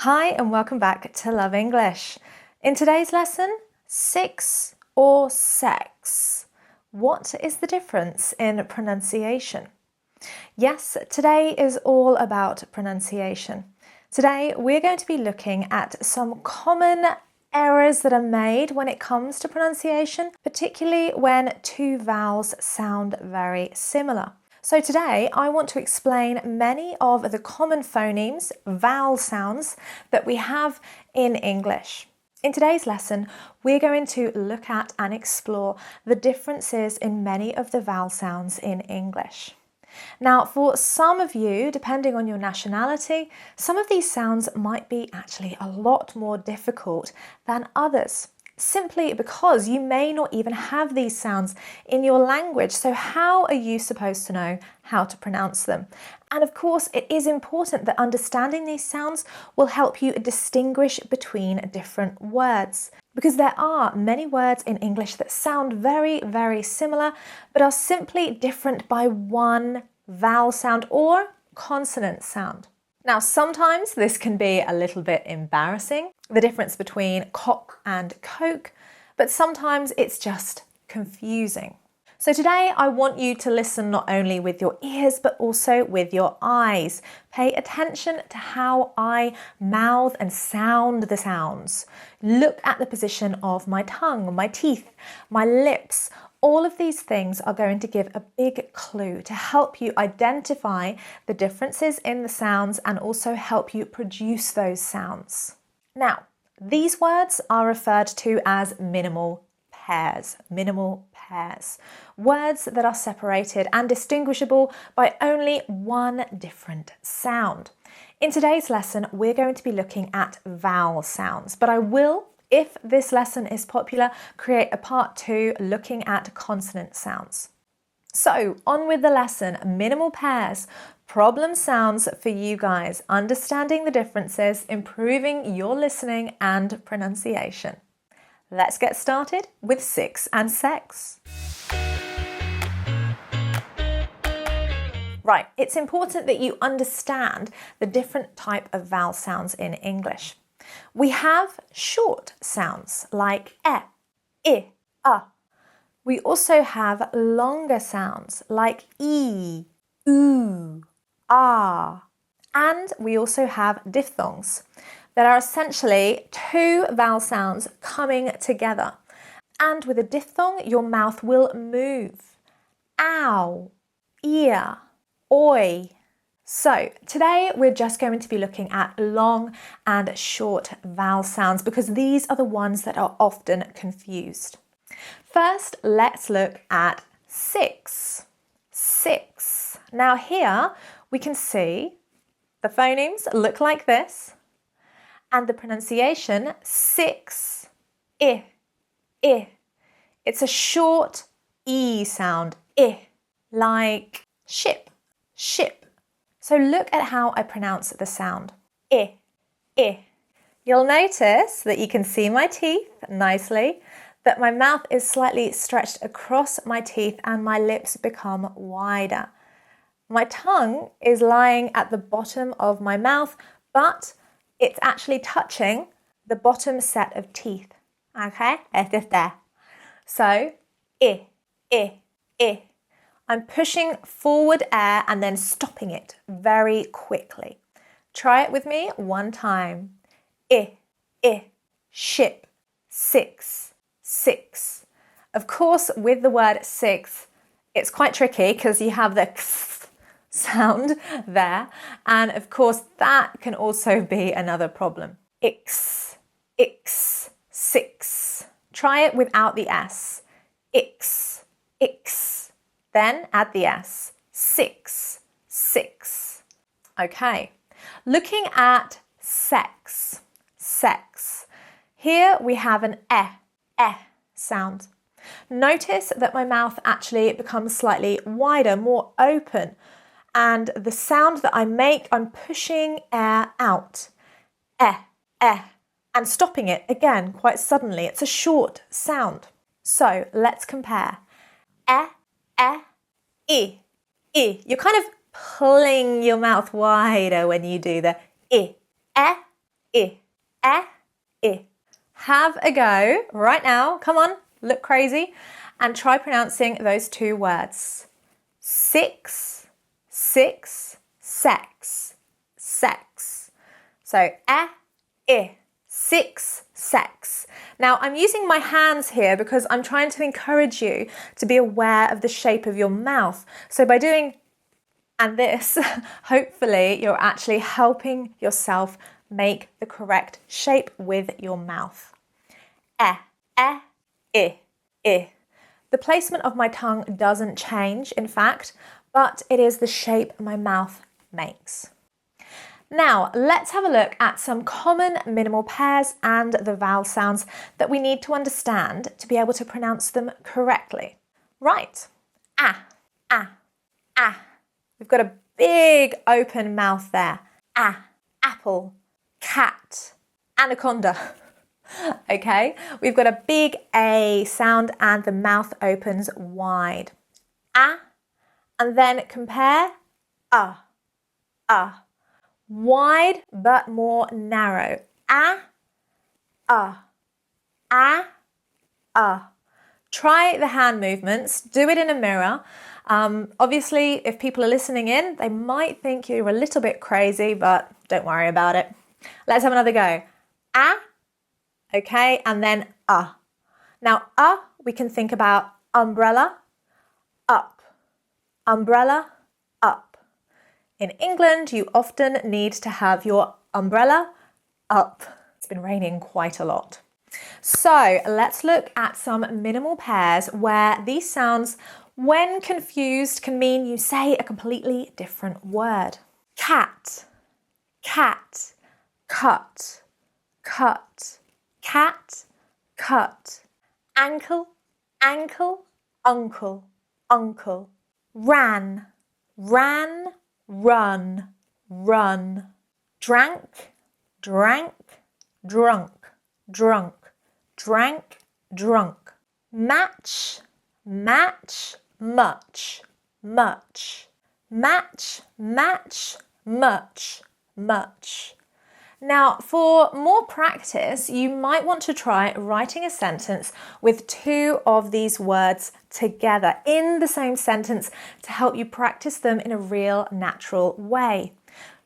Hi and welcome back to Love English. In today's lesson, six or sex. What is the difference in pronunciation? Yes, today is all about pronunciation. Today we're going to be looking at some common errors that are made when it comes to pronunciation, particularly when two vowels sound very similar. So today I want to explain many of the common phonemes, vowel sounds that we have in English. In today's lesson, we're going to look at and explore the differences in many of the vowel sounds in English. Now, for some of you, depending on your nationality, some of these sounds might be actually a lot more difficult than others, simply because you may not even have these sounds in your language. So how are you supposed to know how to pronounce them? And of course, it is important that understanding these sounds will help you distinguish between different words, because there are many words in English that sound very, very similar, but are simply different by one vowel sound or consonant sound. Now, sometimes this can be a little bit embarrassing, the difference between cock and coke, but sometimes it's just confusing. So today I want you to listen not only with your ears, but also with your eyes. Pay attention to how I mouth and sound the sounds. Look at the position of my tongue, my teeth, my lips. All of these things are going to give a big clue to help you identify the differences in the sounds and also help you produce those sounds. Now, these words are referred to as minimal pairs. Minimal pairs. Words that are separated and distinguishable by only one different sound. In today's lesson, we're going to be looking at vowel sounds, but I will, if this lesson is popular, create a part 2 looking at consonant sounds. So on with the lesson, minimal pairs, problem sounds for you guys, understanding the differences, improving your listening and pronunciation. Let's get started with six and sex. Right, it's important that you understand the different type of vowel sounds in English. We have short sounds like I, We also have longer sounds like e, oo, ah. And we also have diphthongs that are essentially two vowel sounds coming together. And with a diphthong, your mouth will move. Ow, ear, oi. So today we're just going to be looking at long and short vowel sounds because these are the ones that are often confused. First, let's look at six. Six. Now here we can see the phonemes look like this and the pronunciation six, I. It's a short E sound, I, like ship, ship. So look at how I pronounce the sound, I. You'll notice that you can see my teeth nicely, that my mouth is slightly stretched across my teeth and my lips become wider. My tongue is lying at the bottom of my mouth, but it's actually touching the bottom set of teeth. Okay, it's just there. So, I. I'm pushing forward air and then stopping it very quickly. Try it with me one time. I. Ship. Six. Of course, with the word six, it's quite tricky because you have the x sound there. And of course, that can also be another problem. Ix, six. Try it without the S. Ix. Then add the S. Six. Okay. Looking at sex. Here we have an sound. Notice that my mouth actually becomes slightly wider, more open. And the sound that I make, I'm pushing air out. And stopping it again quite suddenly. It's a short sound. So let's compare. I. You're kind of pulling your mouth wider when you do the I. I. I. Have a go right now. Come on, look crazy. And try pronouncing those two words. 6, 6, sex, sex. So, I, 6, sex. Now, I'm using my hands here because I'm trying to encourage you to be aware of the shape of your mouth. So by doing and this, hopefully you're actually helping yourself make the correct shape with your mouth. I. The placement of my tongue doesn't change, in fact, but it is the shape my mouth makes. Now, let's have a look at some common minimal pairs and the vowel sounds that we need to understand to be able to pronounce them correctly. Right. Ah, ah, ah. We've got a big open mouth there. Ah, apple, cat, anaconda. Okay, we've got a big A sound and the mouth opens wide. Ah, and then compare ah. Wide but more narrow. Ah. Try the hand movements. Do it in a mirror. Obviously, if people are listening in, they might think you're a little bit crazy, but don't worry about it. Let's have another go. Ah. Okay, and then Now, we can think about umbrella, up. Umbrella, up. In England, you often need to have your umbrella up. It's been raining quite a lot. So let's look at some minimal pairs where these sounds, when confused, can mean you say a completely different word. Cat, cat, cut, cut, cat, cut. Ankle, ankle, uncle, uncle. Ran, ran, run, run. Drank, drank, drunk, drunk. Drank, drunk. Match, match, much, much. Match, match, much, much. Now, for more practice, you might want to try writing a sentence with two of these words together in the same sentence to help you practice them in a real natural way.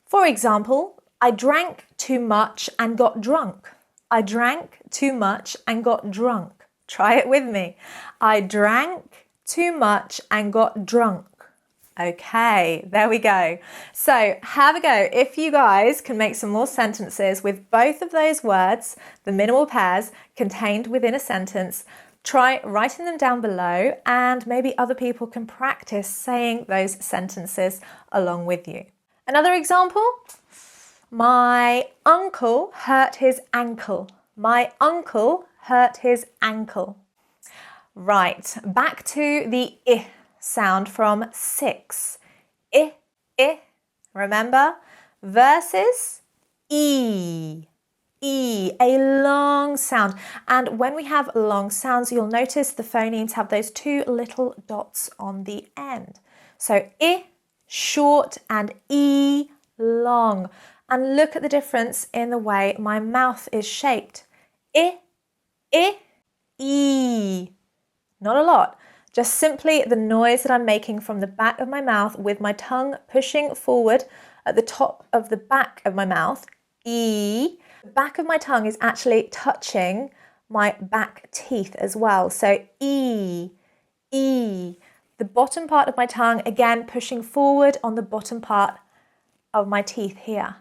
For example, I drank too much and got drunk. I drank too much and got drunk. Try it with me. I drank too much and got drunk. Okay, there we go. So have a go. If you guys can make some more sentences with both of those words, the minimal pairs contained within a sentence, try writing them down below and maybe other people can practice saying those sentences along with you. Another example, my uncle hurt his ankle. My uncle hurt his ankle. Right, back to the I sound from 6. I. Remember? Versus E. E, a long sound. And when we have long sounds, you'll notice the phonemes have those two little dots on the end. So I, short, and E, long. And look at the difference in the way my mouth is shaped. I, E. Not a lot. Just simply the noise that I'm making from the back of my mouth with my tongue pushing forward at the top of the back of my mouth. E. The back of my tongue is actually touching my back teeth as well. So E. E. The bottom part of my tongue, again, pushing forward on the bottom part of my teeth here.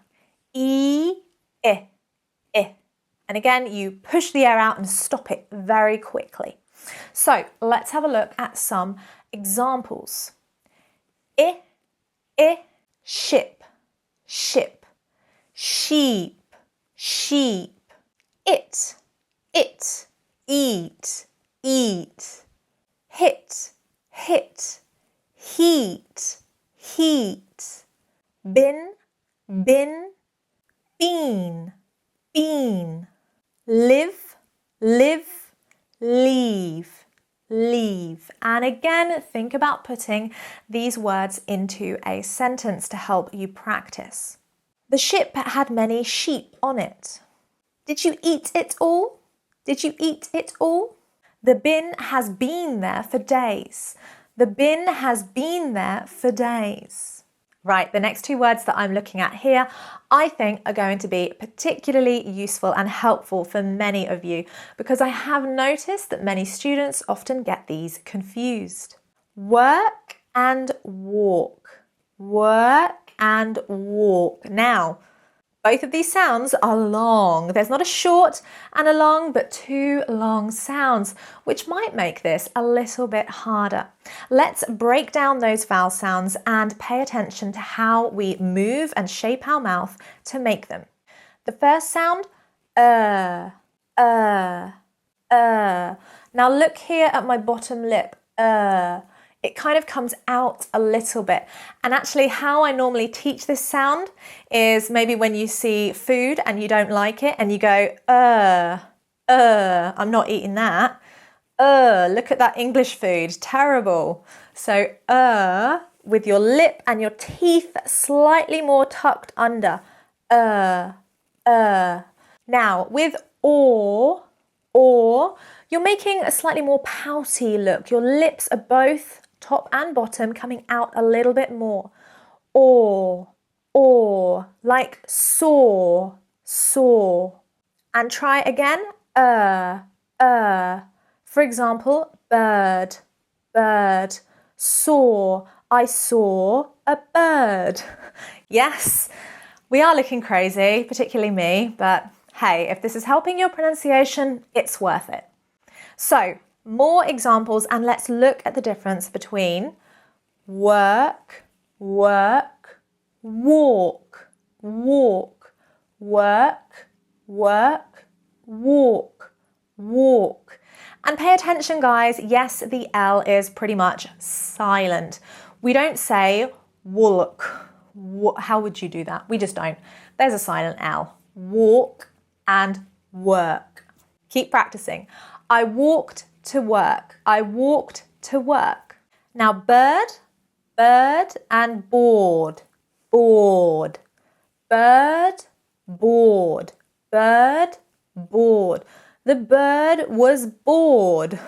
E. I. And again, you push the air out and stop it very quickly. So let's have a look at some examples. I, ship, ship. Sheep, sheep. It, eat, eat. Hit, heat, heat. Bin, bean, bean. Live, leave, leave. And again, think about putting these words into a sentence to help you practice. The ship had many sheep on it. Did you eat it all? Did you eat it all? The bin has been there for days. The bin has been there for days. Right, the next two words that I'm looking at here, I think are going to be particularly useful and helpful for many of you because I have noticed that many students often get these confused. Work and walk. Work and walk. Now, both of these sounds are long. There's not a short and a long, but two long sounds, which might make this a little bit harder. Let's break down those vowel sounds and pay attention to how we move and shape our mouth to make them. The first sound, Now look here at my bottom lip, It kind of comes out a little bit. And actually how I normally teach this sound is maybe when you see food and you don't like it and you go, I'm not eating that. Look at that English food, terrible. So, with your lip and your teeth slightly more tucked under. Now, with or, you're making a slightly more pouty look. Your lips are both top and bottom coming out a little bit more. Or, like saw. And try again, For example, bird, saw, I saw a bird. Yes, we are looking crazy, particularly me, but hey, if this is helping your pronunciation, it's worth it. So, more examples and let's look at the difference between work, walk, work, walk, And pay attention, guys, yes, the L is pretty much silent. We don't say walk. How would you do that? We just don't. There's a silent L. Walk and work. Keep practicing. I walked to work. I walked to work. Now bird and board. Bird, board. The bird was bored.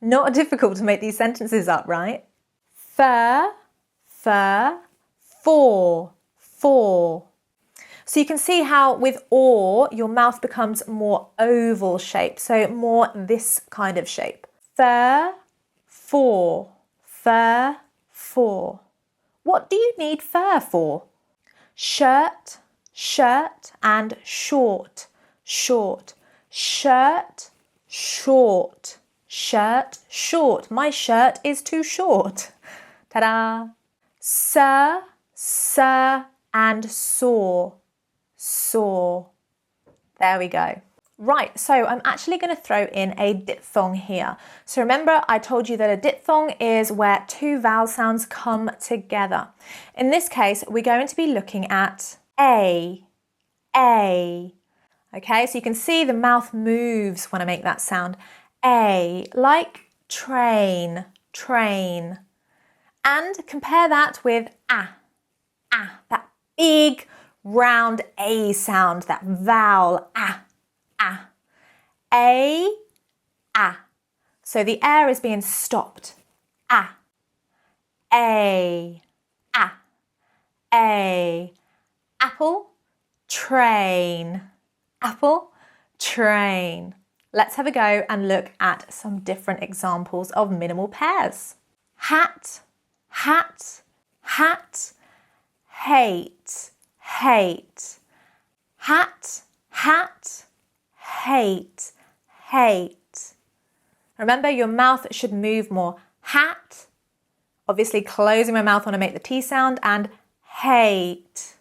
Not difficult to make these sentences up, right? Fur, for. So you can see how with or, your mouth becomes more oval shape, so more this kind of shape. Fur, for. What do you need fur for? Shirt and short. Shirt, short. My shirt is too short. Ta-da! Sir and saw. There we go. Right, so I'm actually going to throw in a diphthong here. So remember, I told you that a diphthong is where two vowel sounds come together. In this case, we're going to be looking at A. Okay, so you can see the mouth moves when I make that sound. A, like train. And compare that with that big round A sound, that vowel, A. So the air is being stopped. A. Apple, train. Let's have a go and look at some different examples of minimal pairs. Hat, hate. Hat, hate. Remember, your mouth should move more. Hat, obviously closing my mouth when I make the T sound, and hate.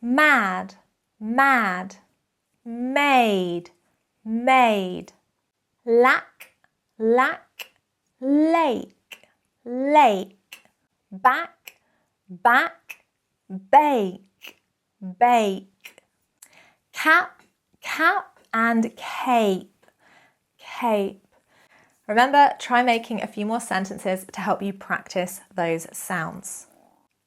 Mad, made. Lack, lake. Back, bake. Cap and cape. Remember, try making a few more sentences to help you practice those sounds.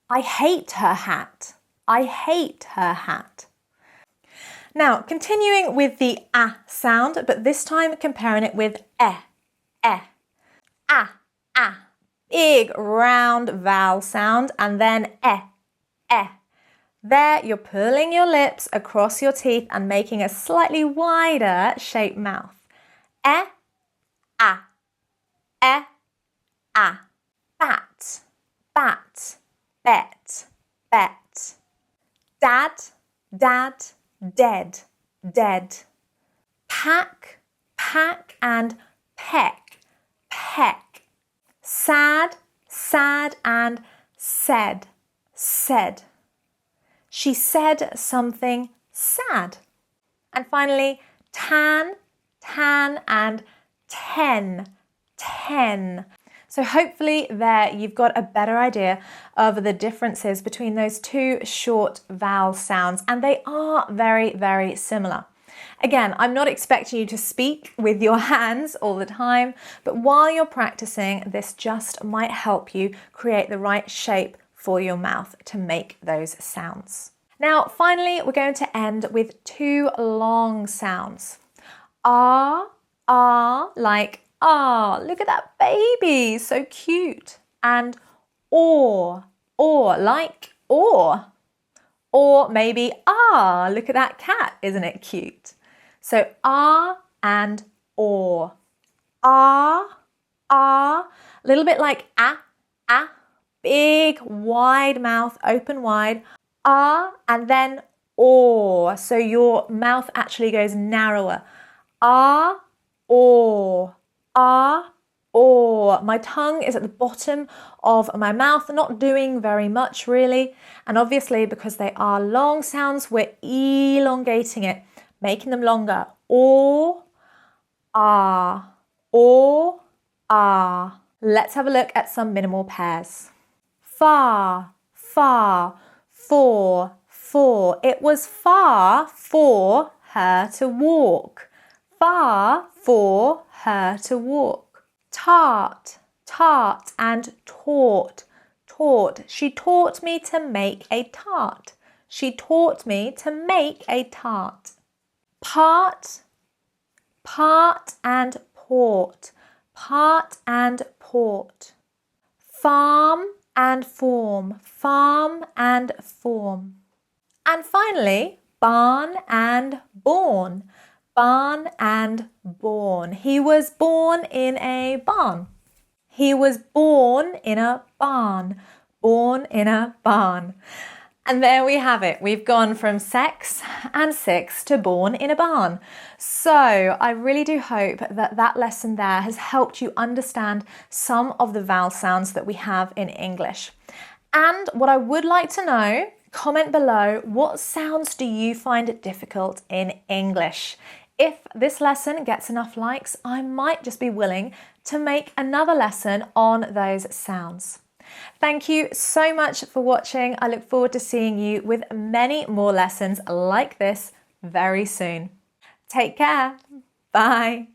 I hate her hat. I hate her hat. Now, continuing with the A sound, but this time comparing it with E. A. Big round vowel sound, and then E. There, you're pulling your lips across your teeth and making a slightly wider shaped mouth. E, A. Bat, bet. Dad, dead. Pack and peck. Sad and said. She said something sad. And finally, tan and ten. So hopefully there you've got a better idea of the differences between those two short vowel sounds, and they are very, very similar. Again, I'm not expecting you to speak with your hands all the time, but while you're practicing, this just might help you create the right shape for your mouth to make those sounds. Now, finally, we're going to end with two long sounds. Ah, like ah, look at that baby, so cute. And or, like or. Or maybe ah, look at that cat, isn't it cute? So ah and or. Ah, a little bit like ah, big wide mouth, open wide. Ah, and then or. So your mouth actually goes narrower. Ah, or. Ah, or. My tongue is at the bottom of my mouth, not doing very much really. And obviously because they are long sounds, we're elongating it, making them longer. Or, ah, or, ah. Let's have a look at some minimal pairs. Far, for. It was far for her to walk. Far for her to walk. Tart and taught. She taught me to make a tart. She taught me to make a tart. Part and port. Farm and form. And finally, barn and born. He was born in a barn. He was born in a barn. And there we have it. We've gone from sex and six to born in a barn. So I really do hope that that lesson there has helped you understand some of the vowel sounds that we have in English. And what I would like to know, comment below, what sounds do you find difficult in English? If this lesson gets enough likes, I might just be willing to make another lesson on those sounds. Thank you so much for watching. I look forward to seeing you with many more lessons like this very soon. Take care. Bye.